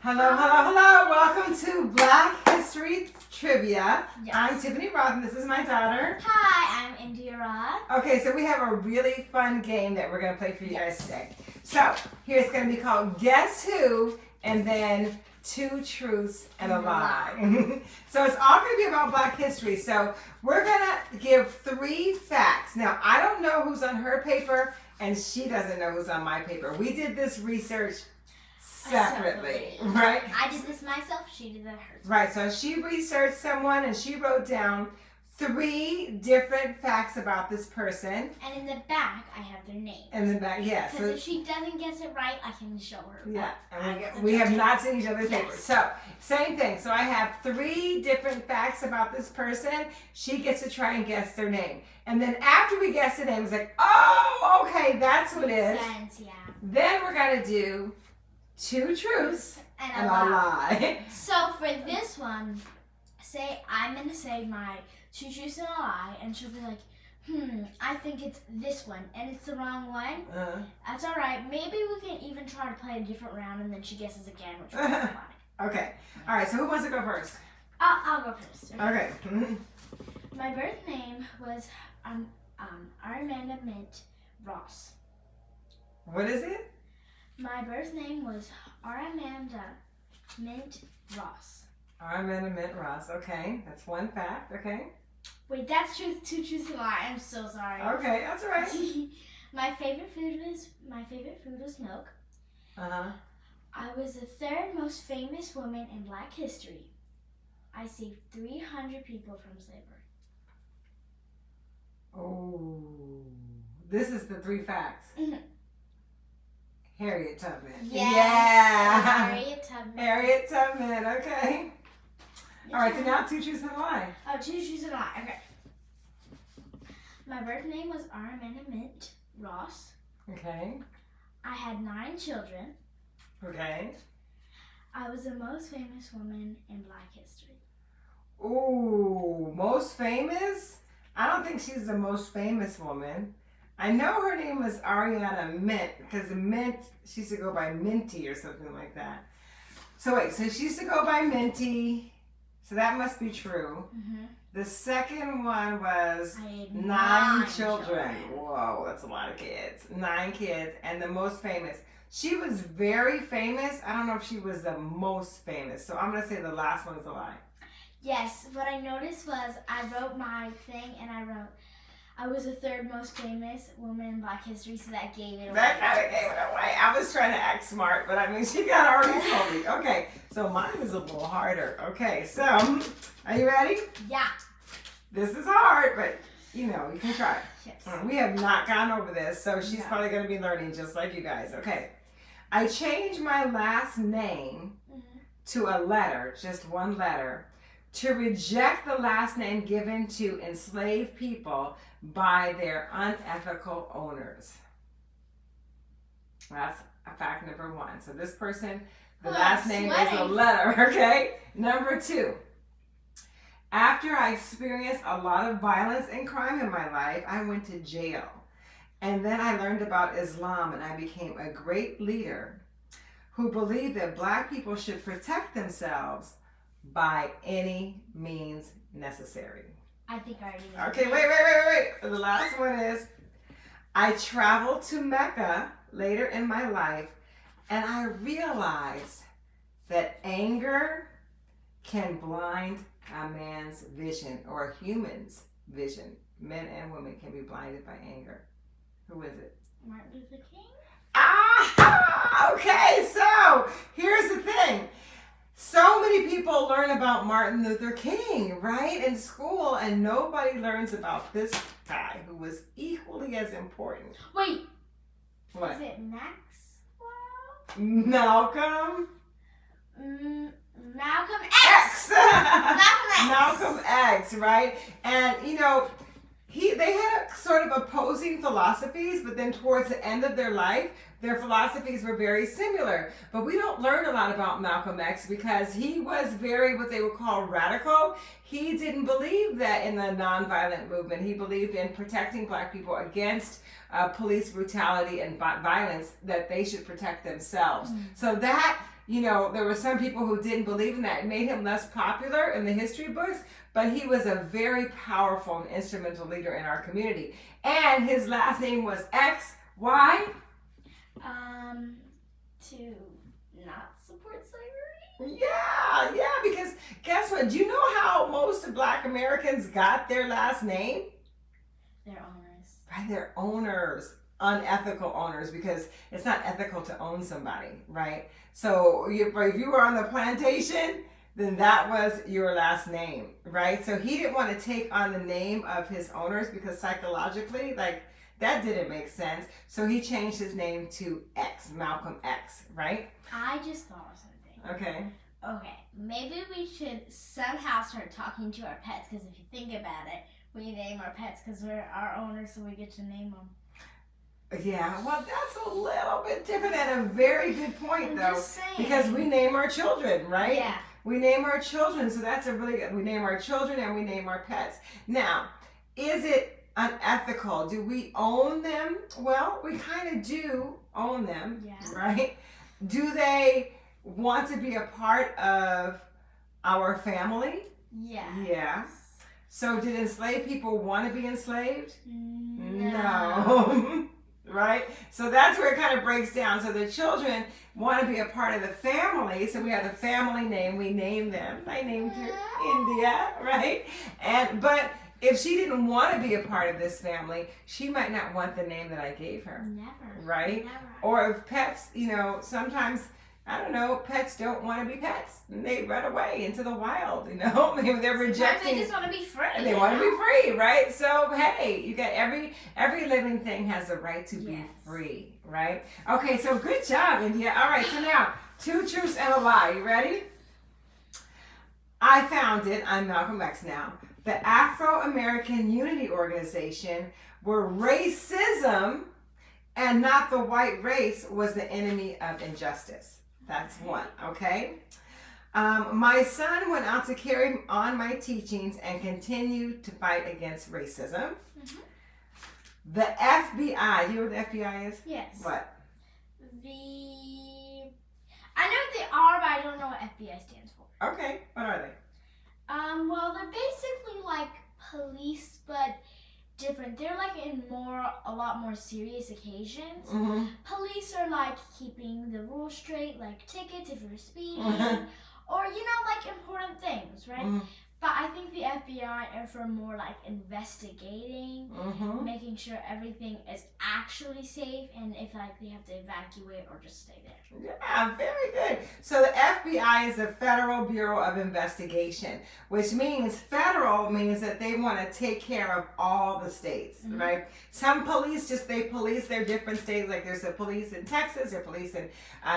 Hello, hello, hello. Welcome to Black History Trivia. Yes. I'm Tiffany Rothe, and this is my daughter. Hi, I'm India Rod. Okay, so we have a really fun game that we're going to play for you guys today. So, here it's going to be called Guess Who, and then Two Truths and a Lie. So, it's all going to be about Black history. So, we're going to give 3 facts. Now, I don't know who's on her paper, and she doesn't know who's on my paper. We did this research separately, right? I did this myself, she did that hers. Right, so she researched someone and she wrote down 3 different facts about this person. And in the back, I have their names. In the back, yeah. Because if she doesn't guess it right, I can show her. Yeah, and we have not seen each other's papers. So, same thing. So I have 3 different facts about this person. She gets to try and guess their name. And then after we guess the name, it's like, oh, okay, that's what it is. Makes sense, yeah. Then we're going to do 2 truths and a lie. So for this one, I'm going to say my 2 truths and a lie, and she'll be like, I think it's this one, and it's the wrong one. That's all right. Maybe we can even try to play a different round, and then she guesses again, which one is the lie. Okay. All right, so who wants to go first? I'll go first. Okay. My birth name was Armanda Mint Ross. What is it? My birth name was Armanda Mint Ross. Armanda Mint Ross. Okay, that's 1 fact. Okay. Wait, that's 2 truths and a lie. I'm so sorry. Okay, that's all right. My favorite food was milk. I was the 3rd most famous woman in Black history. I saved 300 people from slavery. Oh, this is the 3 facts. Harriet Tubman. Yes, Yeah. Harriet Tubman. Harriet Tubman. Okay. All right. So now 2 truths and a lie. Oh, 2 truths and a lie. Okay. My birth name was Armanda Mint Ross. Okay. I had 9 children. Okay. I was the most famous woman in Black history. Ooh, most famous? I don't think she's the most famous woman. I know her name was Ariana Mint because Mint, she used to go by Minty or something like that. So wait, so she used to go by Minty, so that must be true. The second one was I had 9 children. Whoa, that's a lot of kids. 9 kids, and the most famous. She was very famous. I don't know if she was the most famous, so I'm going to say the last one is a lie. Yes, what I noticed was I wrote my thing and I was the 3rd most famous woman in Black history, so that gave it away. That kind of gave it away. I was trying to act smart, but I mean, she got already told me. Okay, so mine is a little harder. Okay, so are you ready? Yeah. This is hard, but you know, you can try. Yes. We have not gone over this, so she's probably going to be learning just like you guys. Okay. I changed my last name to a letter, just 1 letter, to reject the last name given to enslaved people by their unethical owners. That's fact number 1. So this person, the last name is a letter, okay? Number 2. After I experienced a lot of violence and crime in my life, I went to jail. And then I learned about Islam and I became a great leader who believed that Black people should protect themselves by any means necessary. I think I already know. Okay, wait. The last one is, I traveled to Mecca later in my life and I realized that anger can blind a man's vision or a human's vision. Men and women can be blinded by anger. Who is it? Martin Luther King? Okay, so here's the thing. So many people learn about Martin Luther King, right, in school, and nobody learns about this guy who was equally as important. Wait. What? Is it Maxwell? Malcolm? Malcolm X. Malcolm X, right? And, you know, they had sort of opposing philosophies, but then towards the end of their life, their philosophies were very similar. But we don't learn a lot about Malcolm X because he was very, what they would call radical. He didn't believe that in the nonviolent movement. He believed in protecting Black people against police brutality and violence, that they should protect themselves. So that there were some people who didn't believe in that. It made him less popular in the history books, but he was a very powerful and instrumental leader in our community. And his last name was X. Why? To not support slavery? Yeah, because guess what? Do you know how most of Black Americans got their last name? Their owners. By their owners. Unethical owners, because it's not ethical to own somebody, right? So if you were on the plantation, then that was your last name, right? So he didn't want to take on the name of his owners because psychologically, like, that didn't make sense. So he changed his name to X, Malcolm X, right? I just thought of something. Okay. Maybe we should somehow start talking to our pets, because if you think about it, we name our pets because we're our owners, so we get to name them. Yeah, well, that's a little bit different and a very good point, I'm though, just saying. because we name our children, right? Yeah. We name our children, so that's a really good. We name our children and we name our pets. Now, is it unethical? Do we own them? Well, we kind of do own them, right? Do they want to be a part of our family? Yeah. Yeah. So did enslaved people want to be enslaved? No. Right? So that's where it kind of breaks down. So the children want to be a part of the family. So we have the family name. We name them. I named her India, right? But if she didn't want to be a part of this family, she might not want the name that I gave her. Never. Right? Never. Or if pets, sometimes, I don't know, pets don't want to be pets. And they run away into the wild, Maybe they're rejecting. They just want to be free. They want to be free, right? So, hey, you got every living thing has the right to be free, right? Okay, so good job, India. All right, so now, 2 truths and a lie. You ready? I founded, I'm Malcolm X now, the Afro-American Unity Organization, where racism and not the white race was the enemy of injustice. That's one, okay? My son went out to carry on my teachings and continue to fight against racism. The FBI, you know what the FBI is? Yes. What? I know what they are, but I don't know what FBI stands for. Okay, what are they? Well, they're basically like police, but different. They're like in a lot more serious occasions. Police are like keeping the rules straight, like tickets if you're speeding, or like important things, right? But I think the FBI are for more like investigating, making sure everything is actually safe, and if like they have to evacuate or just stay there. Yeah, very good. So the FBI is the Federal Bureau of Investigation, which means federal means that they want to take care of all the states, right? Some police they police their different states. Like there's a police in Texas, there's police in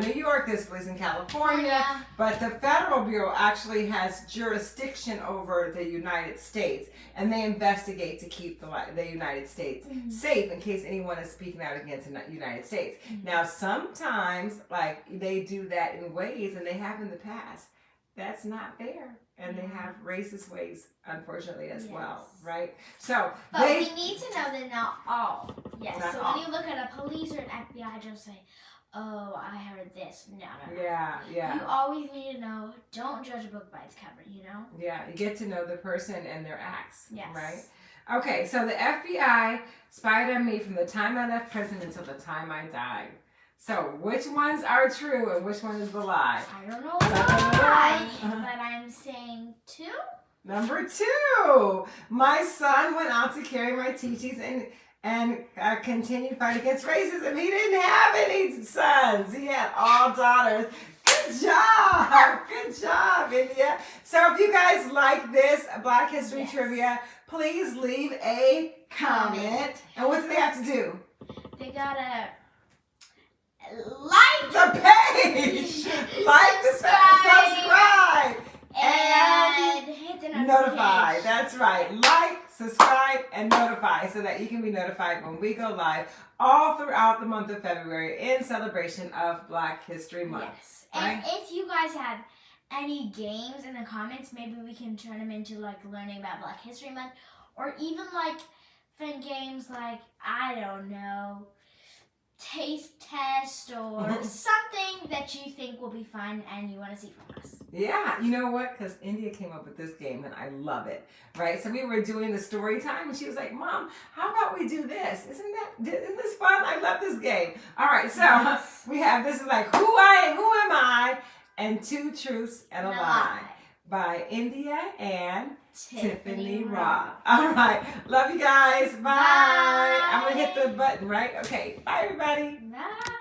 New York, there's police in California. But the Federal Bureau actually has jurisdiction over the United States, and they investigate to keep the United States safe in case anyone is speaking out against the United States. Now, sometimes, like, they do that in ways, and they have in the past, that's not fair. And they have racist ways, unfortunately, as well, right? So, but we need to know that not all. Yes, so when you look at a police or an FBI, don't say, oh, I heard this. No. Yeah. You always need to know, don't judge a book by its cover, Yeah, you get to know the person and their acts, yes. Right? Okay, so the FBI spied on me from the time I left prison until the time I died. So, which ones are true and which one is the lie? I don't know what's the lie, but I'm saying 2. Number 2, my son went out to carry my teachings and continued fight against racism. He didn't have any sons. He had all daughters. Good job, India. So if you guys like this Black History Trivia, please leave a comment. And what do they have to do? They gotta like the page, like subscribe, and hit the notify. That's right. Like, subscribe, and notify so that you can be notified when we go live all throughout the month of February in celebration of Black History Month. Yes. And if you guys have any games in the comments, maybe we can turn them into like learning about Black History Month, or even like fun games like, I don't know, taste test or something that you think will be fun and you want to see from us. Yeah, you know what? Because India came up with this game and I love it, right? So we were doing the story time and she was like, Mom, how about we do this? Isn't this fun? I love this game. All right, so we have, this is like, who am I? And Two Truths and a Lie by India and Tiffany Rothe. All right, love you guys. Bye. I'm going to hit the button, right? Okay, bye everybody. Bye.